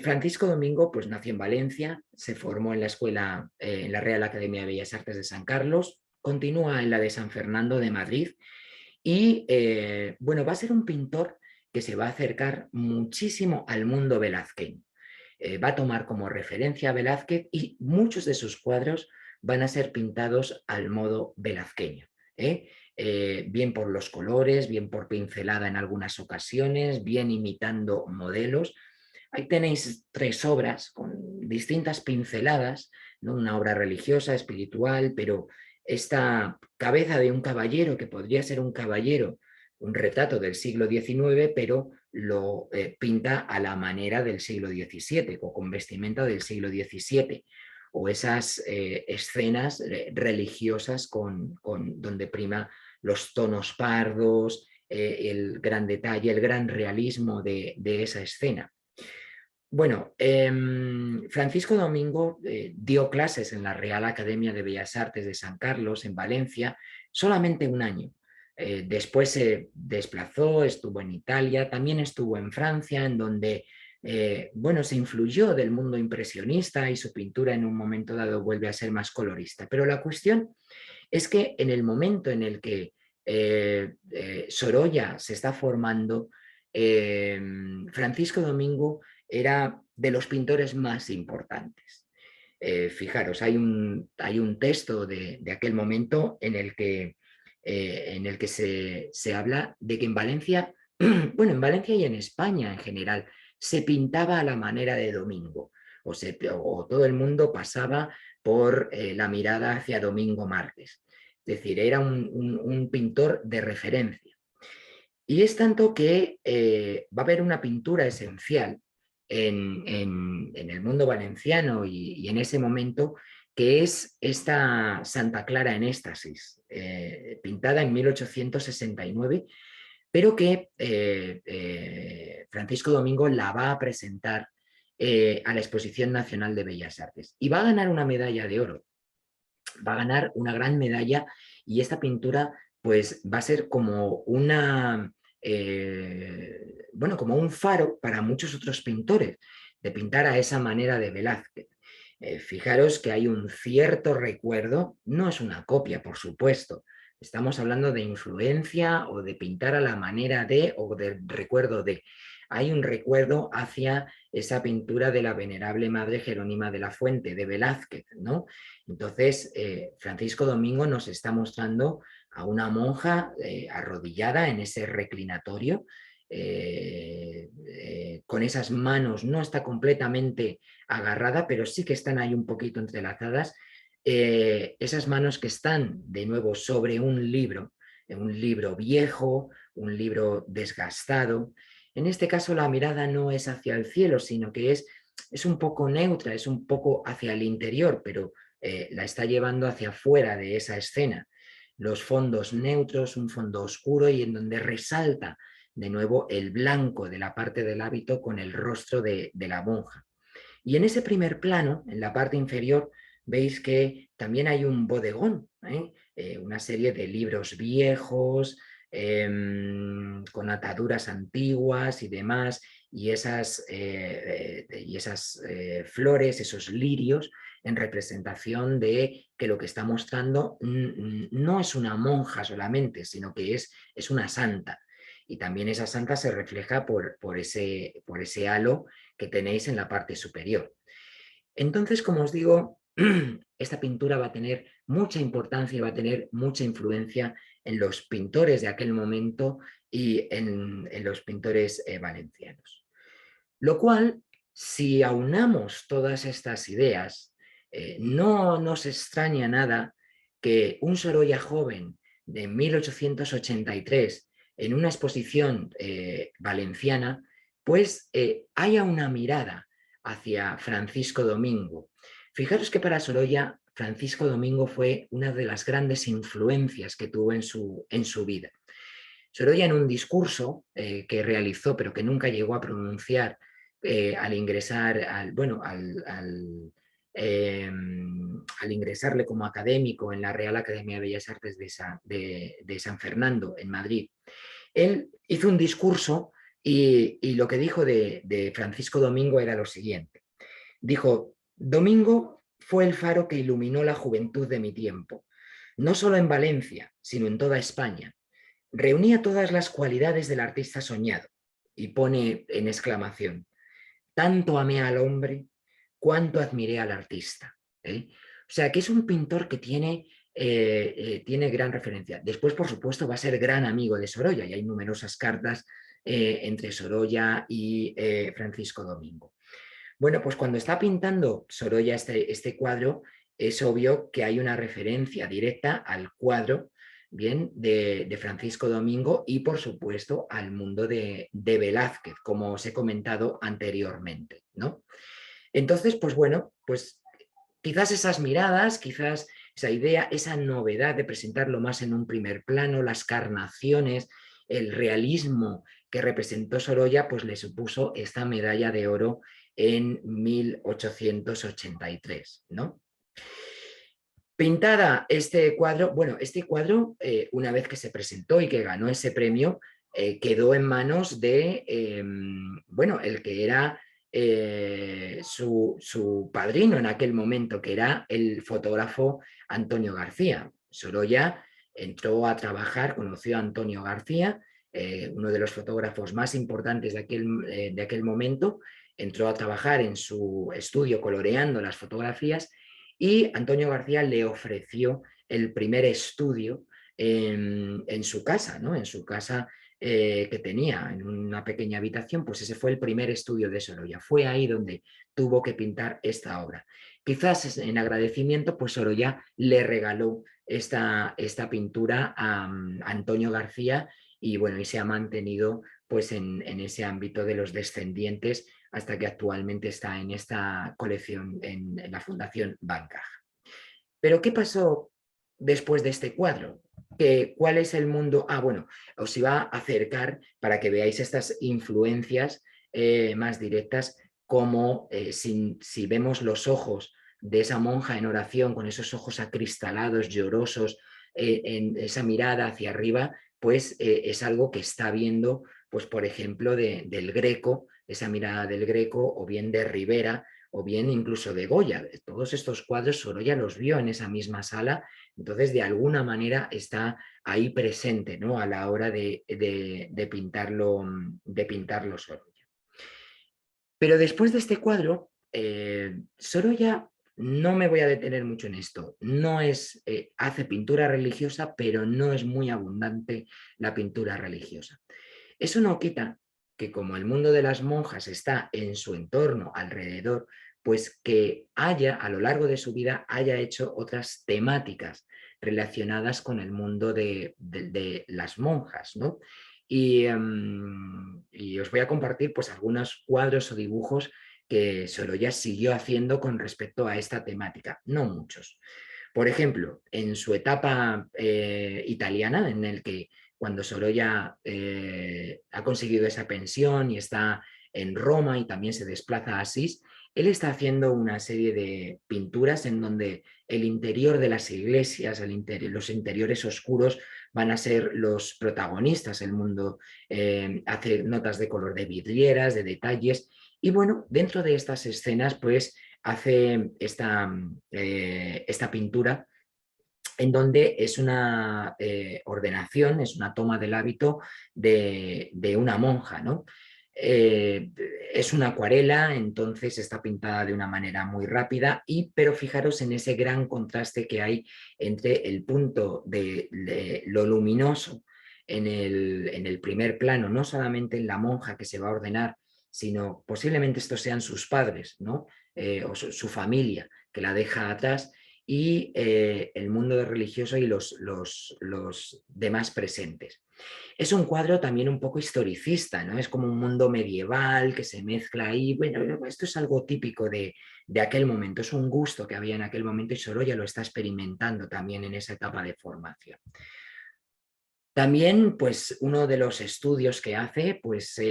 Francisco Domingo pues, nació en Valencia, se formó en la escuela, en la Real Academia de Bellas Artes de San Carlos, continúa en la de San Fernando de Madrid y bueno, va a ser un pintor que se va a acercar muchísimo al mundo velazqueño. Va a tomar como referencia a Velázquez y muchos de sus cuadros van a ser pintados al modo velazqueño. Bien por los colores, bien por pincelada en algunas ocasiones, bien imitando modelos. Ahí tenéis tres obras con distintas pinceladas, ¿no? Una obra religiosa, espiritual, pero esta cabeza de un caballero, que podría ser un caballero, un retrato del siglo XIX, pero lo pinta a la manera del siglo XVII o con vestimenta del siglo XVII, o esas escenas religiosas donde prima los tonos pardos, el gran detalle, el gran realismo de esa escena. Bueno, Francisco Domingo dio clases en la Real Academia de Bellas Artes de San Carlos, en Valencia, solamente un año. Después se desplazó, estuvo en Italia, también estuvo en Francia, en donde bueno, se influyó del mundo impresionista y su pintura en un momento dado vuelve a ser más colorista. Pero la cuestión es que en el momento en el que Sorolla se está formando, Francisco Domingo era de los pintores más importantes. Fijaros, hay un texto de aquel momento en el que se habla de que en Valencia, bueno, en Valencia y en España en general, se pintaba a la manera de Domingo, o todo el mundo pasaba por la mirada hacia Domingo Márquez. Es decir, era un pintor de referencia. Y es tanto que va a haber una pintura esencial en el mundo valenciano y en ese momento, que es esta Santa Clara en éxtasis, pintada en 1869, pero que Francisco Domingo la va a presentar a la Exposición Nacional de Bellas Artes. Y va a ganar una medalla de oro, va a ganar una gran medalla, y esta pintura pues va a ser como una, bueno, como un faro para muchos otros pintores, de pintar a esa manera de Velázquez. Fijaros que hay un cierto recuerdo, no es una copia, por supuesto, estamos hablando de influencia o de pintar a la manera de, o del recuerdo de. Hay un recuerdo hacia esa pintura de la venerable Madre Jerónima de la Fuente, de Velázquez, ¿no? Entonces, Francisco Domingo nos está mostrando a una monja arrodillada en ese reclinatorio, con esas manos, no está completamente agarrada, pero sí que están ahí un poquito entrelazadas, esas manos que están de nuevo sobre un libro viejo, un libro desgastado. En este caso la mirada no es hacia el cielo, sino que es un poco neutra, es un poco hacia el interior, pero la está llevando hacia afuera de esa escena. Los fondos neutros, un fondo oscuro y en donde resalta de nuevo el blanco de la parte del hábito con el rostro de la monja. Y en ese primer plano, en la parte inferior, veis que también hay un bodegón, una serie de libros viejos, con ataduras antiguas y demás, y esas flores, esos lirios, en representación de que lo que está mostrando no es una monja solamente, sino que es una santa. Y también esa santa se refleja por ese halo que tenéis en la parte superior. Entonces, como os digo, esta pintura va a tener mucha importancia y va a tener mucha influencia en los pintores de aquel momento y en los pintores valencianos. Lo cual, si aunamos todas estas ideas, no nos extraña nada que un Sorolla joven de 1883 en una exposición valenciana, pues haya una mirada hacia Francisco Domingo. Fijaros que para Sorolla, Francisco Domingo fue una de las grandes influencias que tuvo en su vida. Sorolla, en un discurso que realizó, pero que nunca llegó a pronunciar, al ingresar, al ingresarle como académico en la Real Academia de Bellas Artes de San Fernando, en Madrid, él hizo un discurso y lo que dijo de Francisco Domingo era lo siguiente. Dijo: Domingo fue el faro que iluminó la juventud de mi tiempo, no solo en Valencia, sino en toda España. Reunía todas las cualidades del artista soñado, y pone en exclamación: tanto amé al hombre cuanto admiré al artista. O sea, que es un pintor que tiene gran referencia. Después, por supuesto, va a ser gran amigo de Sorolla, y hay numerosas cartas entre Sorolla y Francisco Domingo. Bueno, pues cuando está pintando Sorolla este cuadro, es obvio que hay una referencia directa al cuadro, bien, de Francisco Domingo, y por supuesto al mundo de Velázquez, como os he comentado anteriormente, ¿no? Entonces, pues bueno, pues quizás esas miradas, quizás esa idea, esa novedad de presentarlo más en un primer plano, las carnaciones, el realismo que representó Sorolla, pues le supuso esta medalla de oro en 1883, ¿no? Pintada este cuadro, bueno, este cuadro, una vez que se presentó y que ganó ese premio, quedó en manos de, bueno, el que era su padrino en aquel momento, que era el fotógrafo Antonio García. Sorolla entró a trabajar, conoció a Antonio García, uno de los fotógrafos más importantes de aquel momento, entró a trabajar en su estudio coloreando las fotografías, y Antonio García le ofreció el primer estudio en su casa, ¿no? En su casa que tenía, en una pequeña habitación, pues ese fue el primer estudio de Sorolla. Fue ahí donde tuvo que pintar esta obra. Quizás en agradecimiento, pues Sorolla le regaló esta pintura a Antonio García, y bueno, y se ha mantenido pues en ese ámbito de los descendientes hasta que actualmente está en esta colección en la Fundación Banca. Pero ¿qué pasó después de este cuadro? ¿Cuál es el mundo? Bueno, os iba a acercar para que veáis estas influencias más directas cómo si vemos los ojos de esa monja en oración, con esos ojos acristalados, llorosos, en esa mirada hacia arriba, pues es algo que está viendo, pues por ejemplo, del Greco, esa mirada del Greco, o bien de Rivera, o bien incluso de Goya. Todos estos cuadros Sorolla los vio en esa misma sala, entonces de alguna manera está ahí presente, ¿no? A la hora de pintarlo Sorolla. Pero después de este cuadro, Sorolla, no me voy a detener mucho en esto, no es, hace pintura religiosa, pero no es muy abundante la pintura religiosa. Eso no quita que como el mundo de las monjas está en su entorno, alrededor, pues que haya, a lo largo de su vida, haya hecho otras temáticas relacionadas con el mundo de las monjas, ¿no? Y os voy a compartir pues algunos cuadros o dibujos que Sorolla siguió haciendo con respecto a esta temática, no muchos. Por ejemplo, en su etapa italiana, en el que cuando Sorolla ha conseguido esa pensión y está en Roma y también se desplaza a Asís, él está haciendo una serie de pinturas en donde el interior de las iglesias, los interiores oscuros van a ser los protagonistas. El mundo hace notas de color de vidrieras, de detalles, y bueno, dentro de estas escenas pues hace esta pintura en donde es una ordenación, es una toma del hábito de una monja, ¿no? Eh, es una acuarela, entonces está pintada de una manera muy rápida, pero fijaros en ese gran contraste que hay entre el punto de lo luminoso en el primer plano, no solamente en la monja que se va a ordenar, sino posiblemente estos sean sus padres, ¿no? O su familia que la deja atrás, y el mundo religioso y los demás presentes. Es un cuadro también un poco historicista, ¿no? Es como un mundo medieval que se mezcla ahí. Bueno, esto es algo típico de aquel momento, es un gusto que había en aquel momento y Sorolla lo está experimentando también en esa etapa de formación. También, pues, uno de los estudios que hace, pues,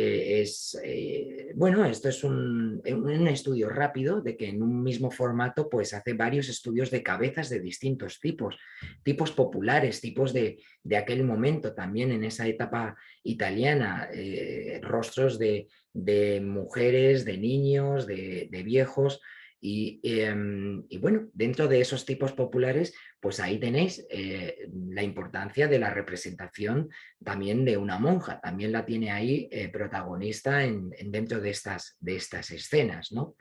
bueno, esto es un estudio rápido de que en un mismo formato, pues, hace varios estudios de cabezas de distintos tipos, tipos populares, tipos de aquel momento, también en esa etapa italiana, rostros de mujeres, de niños, de viejos, y bueno, dentro de esos tipos populares, pues ahí tenéis la importancia de la representación también de una monja, también la tiene ahí protagonista dentro de estas escenas, ¿no?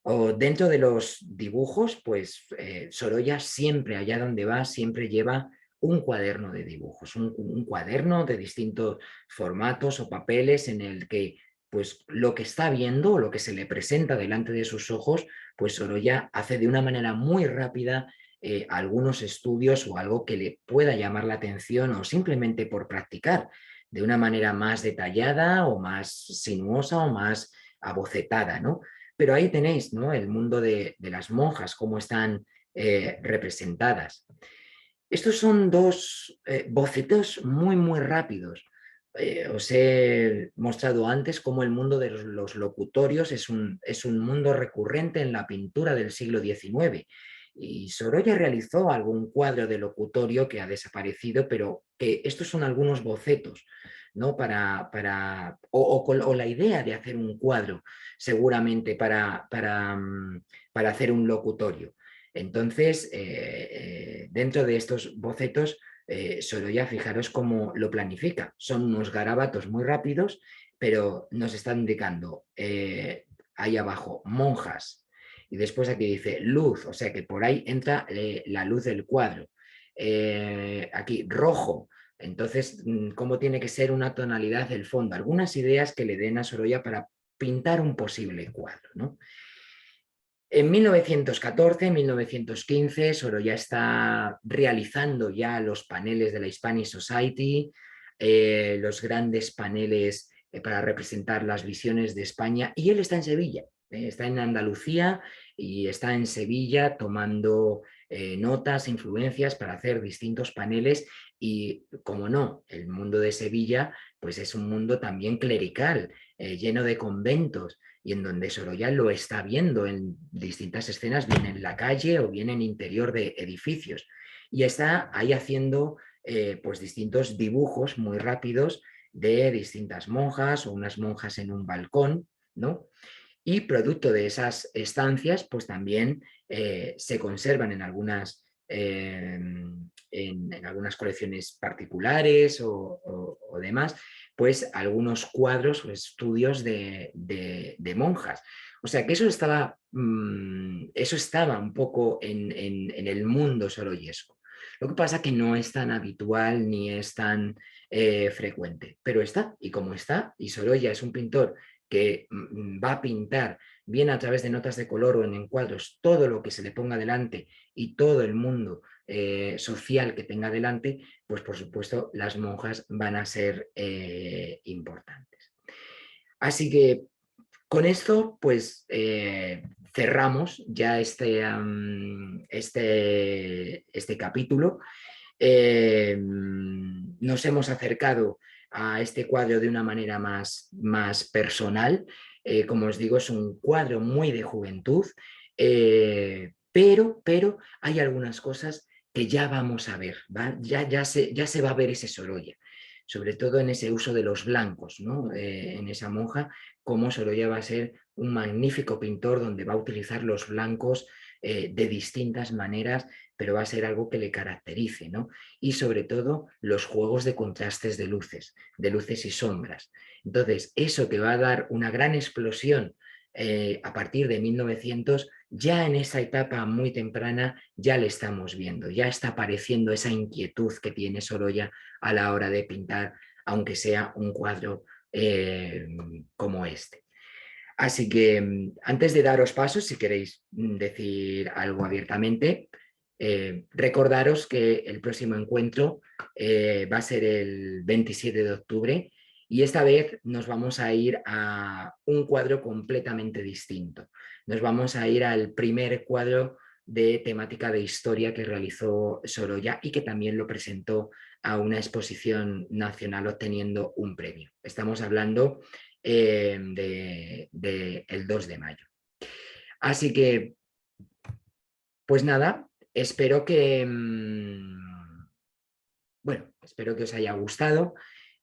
O dentro de los dibujos, pues Sorolla siempre, allá donde va, siempre lleva un cuaderno de dibujos, un cuaderno de distintos formatos o papeles en el que pues lo que está viendo, lo que se le presenta delante de sus ojos, pues Sorolla hace de una manera muy rápida algunos estudios o algo que le pueda llamar la atención o simplemente por practicar de una manera más detallada o más sinuosa o más abocetada, ¿no? Pero ahí tenéis, ¿no? El mundo de las monjas, cómo están representadas. Estos son dos bocetos muy, muy rápidos. Os he mostrado antes cómo el mundo de los locutorios es un mundo recurrente en la pintura del siglo XIX. Y Sorolla realizó algún cuadro de locutorio que ha desaparecido, pero que estos son algunos bocetos, ¿no? O la idea de hacer un cuadro, seguramente, para hacer un locutorio. Entonces, dentro de estos bocetos, Sorolla, fijaros cómo lo planifica. Son unos garabatos muy rápidos, pero nos están indicando ahí abajo monjas. Y después aquí dice luz, o sea que por ahí entra la luz del cuadro. Aquí rojo, entonces, ¿cómo tiene que ser una tonalidad del fondo? Algunas ideas que le den a Sorolla para pintar un posible cuadro, ¿no? En 1914, 1915, Sorolla está realizando ya los paneles de la Hispanic Society, los grandes paneles para representar las visiones de España, y él está en Sevilla, está en Andalucía y está en Sevilla tomando notas, influencias para hacer distintos paneles y, como no, el mundo de Sevilla pues es un mundo también clerical, lleno de conventos, y en donde Sorolla lo está viendo en distintas escenas, bien en la calle o bien en interior de edificios. Y está ahí haciendo pues distintos dibujos muy rápidos de distintas monjas o unas monjas en un balcón, ¿no? Y producto de esas estancias, pues también se conservan en algunas colecciones particulares o demás, pues algunos cuadros o estudios de monjas. O sea que eso estaba un poco en el mundo sorollesco. Lo que pasa que no es tan habitual ni es tan frecuente, pero está, y como está, y Sorolla es un pintor que va a pintar bien a través de notas de color o en encuadros todo lo que se le ponga delante y todo el mundo social que tenga delante, pues por supuesto las monjas van a ser importantes. Así que con esto, pues cerramos ya este capítulo. Nos hemos acercado a este cuadro de una manera más personal. Como os digo, es un cuadro muy de juventud, pero hay algunas cosas que ya vamos a ver, ¿va? Ya se va a ver ese Sorolla, sobre todo en ese uso de los blancos, ¿no? En esa monja, cómo Sorolla va a ser un magnífico pintor donde va a utilizar los blancos de distintas maneras, pero va a ser algo que le caracterice, ¿no? Y sobre todo los juegos de contrastes de luces y sombras. Entonces, eso que va a dar una gran explosión a partir de 1900, ya en esa etapa muy temprana ya le estamos viendo, ya está apareciendo esa inquietud que tiene Sorolla a la hora de pintar, aunque sea un cuadro como este. Así que antes de daros pasos, si queréis decir algo abiertamente, recordaros que el próximo encuentro va a ser el 27 de octubre y esta vez nos vamos a ir a un cuadro completamente distinto. Nos vamos a ir al primer cuadro de temática de historia que realizó Sorolla y que también lo presentó a una exposición nacional obteniendo un premio. Estamos hablando el 2 de mayo. Así que, pues nada, espero que, bueno, espero que os haya gustado,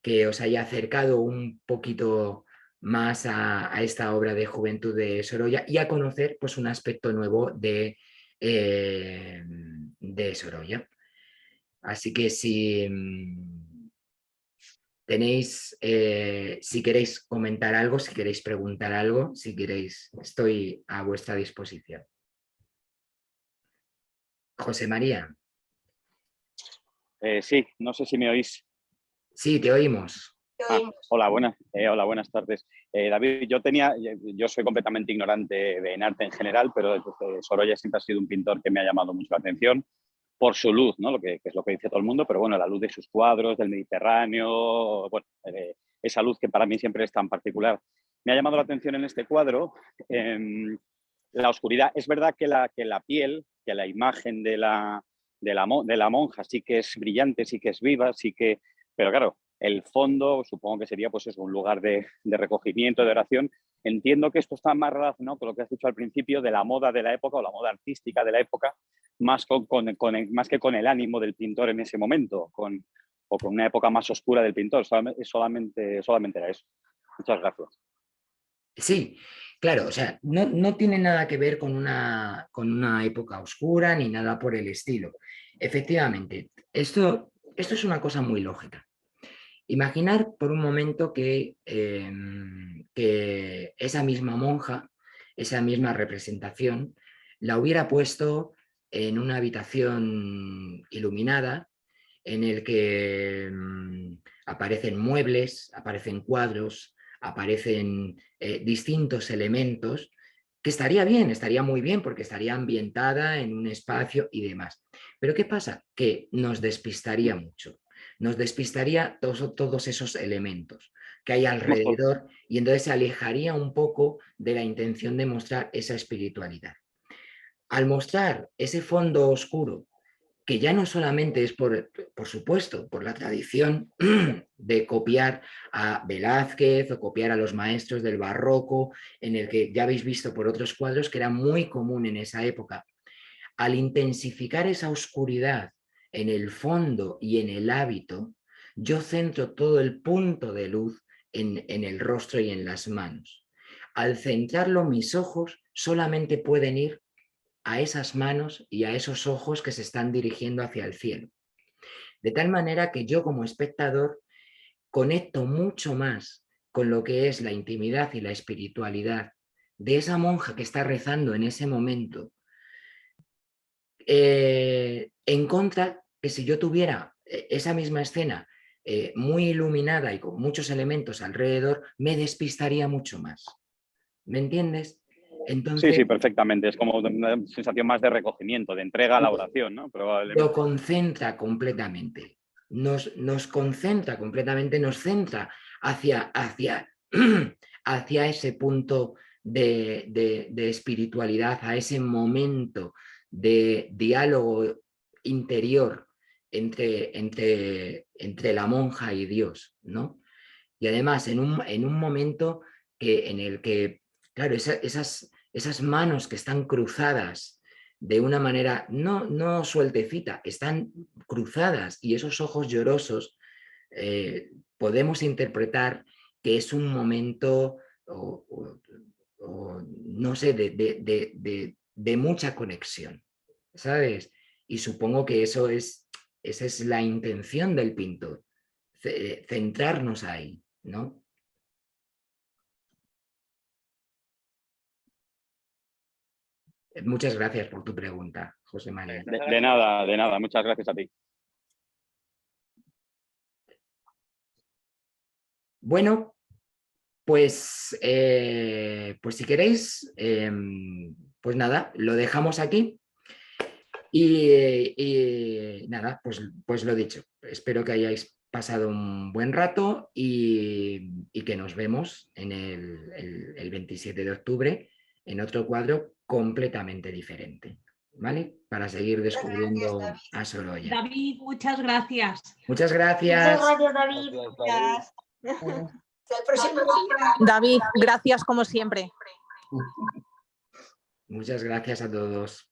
que os haya acercado un poquito más a esta obra de juventud de Sorolla y a conocer pues un aspecto nuevo de Sorolla. Así que tenéis, si queréis comentar algo, si queréis preguntar algo, si queréis, estoy a vuestra disposición. José María. Sí, no sé si me oís. Sí, te oímos. Hola, buenas tardes. David, yo soy completamente ignorante en arte en general, pero Sorolla siempre ha sido un pintor que me ha llamado mucho la atención por su luz, ¿no? Que es lo que dice todo el mundo, pero bueno, la luz de sus cuadros, del Mediterráneo, bueno, esa luz que para mí siempre es tan particular. Me ha llamado la atención en este cuadro la oscuridad. Es verdad que la piel, que la imagen de la monja sí que es brillante, sí que es viva, pero claro, el fondo supongo que sería pues eso, un lugar de recogimiento, de oración. Entiendo que esto está más relacionado con lo que has dicho al principio de la moda de la época o la moda artística de la época, más más que con el ánimo del pintor en ese momento, o con una época más oscura del pintor. Solamente era eso. Muchas gracias. Sí, claro, o sea, no tiene nada que ver con una época oscura ni nada por el estilo. Efectivamente, esto es una cosa muy lógica. Imaginar por un momento que esa misma monja, esa misma representación, la hubiera puesto en una habitación iluminada en el que aparecen muebles, aparecen cuadros, aparecen distintos elementos, que estaría bien, estaría muy bien porque estaría ambientada en un espacio y demás. Pero ¿qué pasa? Que nos despistaría mucho, nos despistaría todos esos elementos que hay alrededor y entonces se alejaría un poco de la intención de mostrar esa espiritualidad. Al mostrar ese fondo oscuro que ya no solamente es por supuesto, por la tradición de copiar a Velázquez o copiar a los maestros del barroco, en el que ya habéis visto por otros cuadros que era muy común en esa época. Al intensificar esa oscuridad en el fondo y en el hábito, yo centro todo el punto de luz en el rostro y en las manos. Al centrarlo, mis ojos solamente pueden ir a esas manos y a esos ojos que se están dirigiendo hacia el cielo. De tal manera que yo como espectador conecto mucho más con lo que es la intimidad y la espiritualidad de esa monja que está rezando en ese momento, en contra que si yo tuviera esa misma escena muy iluminada y con muchos elementos alrededor, me despistaría mucho más. ¿Me entiendes? Sí, Entonces, sí, perfectamente. Es como una sensación más de recogimiento, de entrega a la oración, ¿no? lo Probablemente. concentra completamente, nos concentra completamente, nos centra hacia ese punto de espiritualidad, a ese momento de diálogo interior entre la monja y Dios, ¿no? Y además en un momento en el que, claro, esas manos que están cruzadas de una manera no sueltecita, están cruzadas, y esos ojos llorosos, podemos interpretar que es un momento, no sé, de mucha conexión, ¿sabes? Y supongo que esa es la intención del pintor, centrarnos ahí, ¿no? Muchas gracias por tu pregunta, José María. De nada, de nada. Muchas gracias a ti. Bueno, pues si queréis, pues nada, lo dejamos aquí. Y nada, pues lo dicho, espero que hayáis pasado un buen rato y que nos vemos en el 27 de octubre en otro cuadro completamente diferente, ¿vale? Para seguir descubriendo a Sorolla. David, muchas gracias. Muchas gracias. Muchas gracias, David. Gracias. Hasta el próximo día. David, gracias como siempre. Muchas gracias a todos.